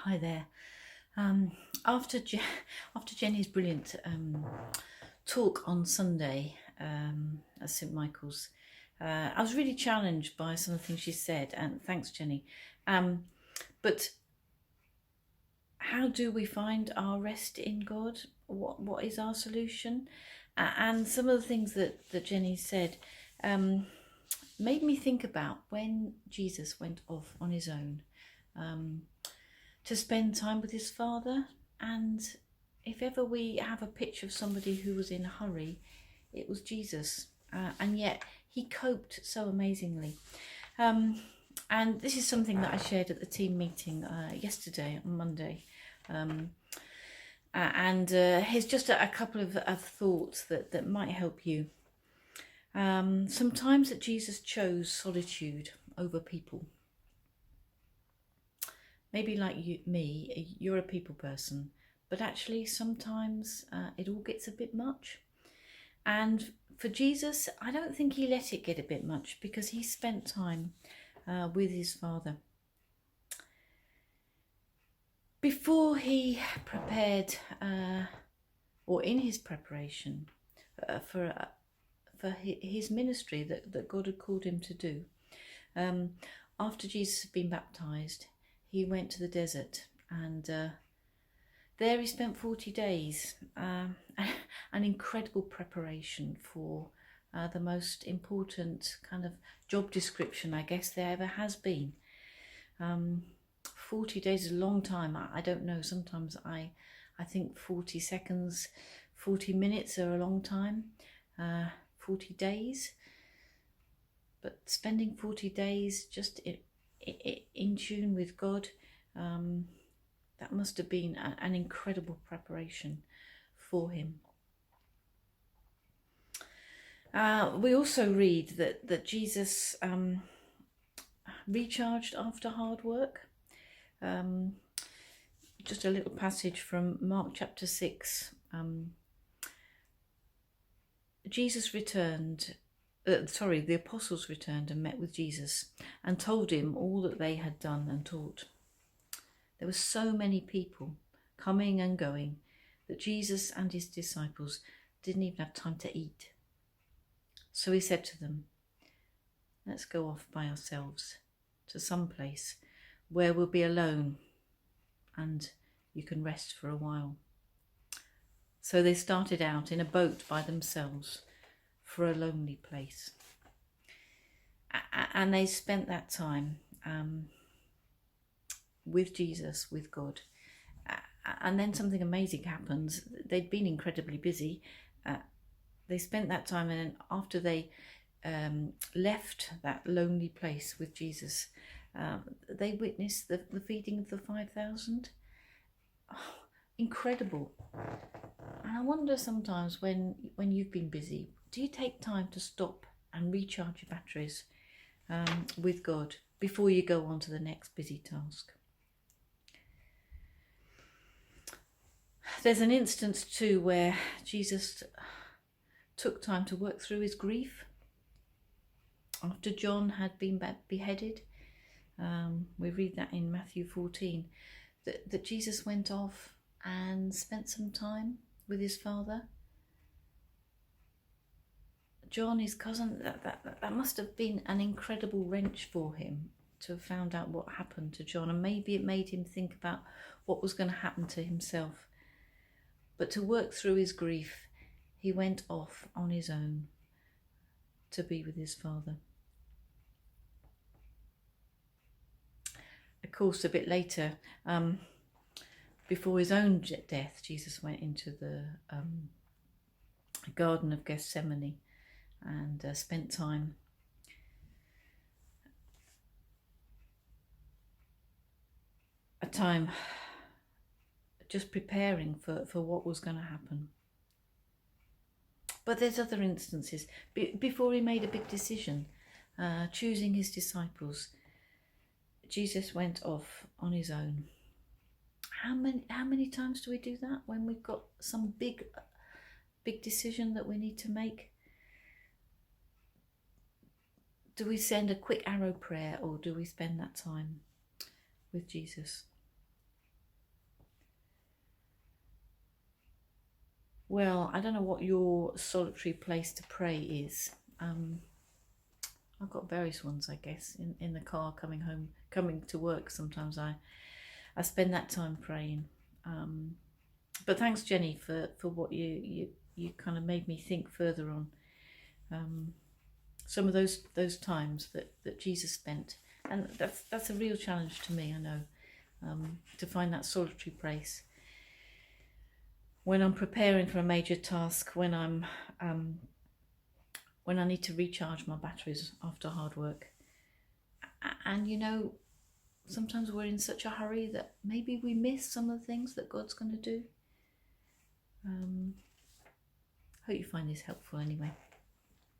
Hi there. Um, after after Jenny's brilliant talk on Sunday at St Michael's, I was really challenged by some of the things she said, and thanks, Jenny. But how do we find our rest in God? What is our solution? And some of the things that Jenny said made me think about when Jesus went off on his own. To spend time with his Father. And if ever we have a picture of somebody who was in a hurry, it was Jesus. And yet he coped so amazingly. And this is something that I shared at the team meeting yesterday on Monday. Here's just a couple of thoughts that might help you. Sometimes that Jesus chose solitude over people. Maybe like you're a people person, but actually sometimes it all gets a bit much. And for Jesus, I don't think he let it get a bit much because he spent time with his Father. Before he prepared, or in his preparation for his ministry that God had called him to do, after Jesus had been baptized, he went to the desert, and there he spent 40 days, an incredible preparation for the most important kind of job description I guess there ever has been. 40 days is a long time. I don't know, sometimes I think 40 seconds, 40 minutes are a long time, 40 days. But spending 40 days just in tune with God, that must have been an incredible preparation for him. We also read that Jesus recharged after hard work. Just a little passage from Mark chapter 6. The apostles returned and met with Jesus and told him all that they had done and taught. There were so many people coming and going that Jesus and his disciples didn't even have time to eat. So he said to them, "Let's go off by ourselves to some place where we'll be alone and you can rest for a while." So they started out in a boat by themselves for a lonely place. And they spent that time with Jesus, with God. And then something amazing happens. They'd been incredibly busy. They spent that time, and then after they left that lonely place with Jesus, they witnessed the feeding of the 5,000. Oh, incredible. And I wonder sometimes when you've been busy, do you take time to stop and recharge your batteries with God before you go on to the next busy task? There's an instance too where Jesus took time to work through his grief after John had been beheaded. We read that in Matthew 14, that Jesus went off and spent some time with his Father. John, his cousin, that must have been an incredible wrench for him to have found out what happened to John, and maybe it made him think about what was going to happen to himself. But to work through his grief, he went off on his own to be with his Father. Of course, a bit later, before his own death, Jesus went into the Garden of Gethsemane and spent time just preparing for what was going to happen. But there's other instances. Before he made a big decision, choosing his disciples, Jesus went off on his own. How many times do we do that when we've got some big decision that we need to make? Do we send a quick arrow prayer, or do we spend that time with Jesus? Well, I don't know what your solitary place to pray is. I've got various ones, I guess. In the car coming home, coming to work, sometimes I spend that time praying. But thanks, Jenny, for what you kind of made me think further on. Some of those times that Jesus spent, and that's a real challenge to me. I know, to find that solitary place when I'm preparing for a major task, when I need to recharge my batteries after hard work. And sometimes we're in such a hurry that maybe we miss some of the things that God's going to do. Hope you find this helpful anyway.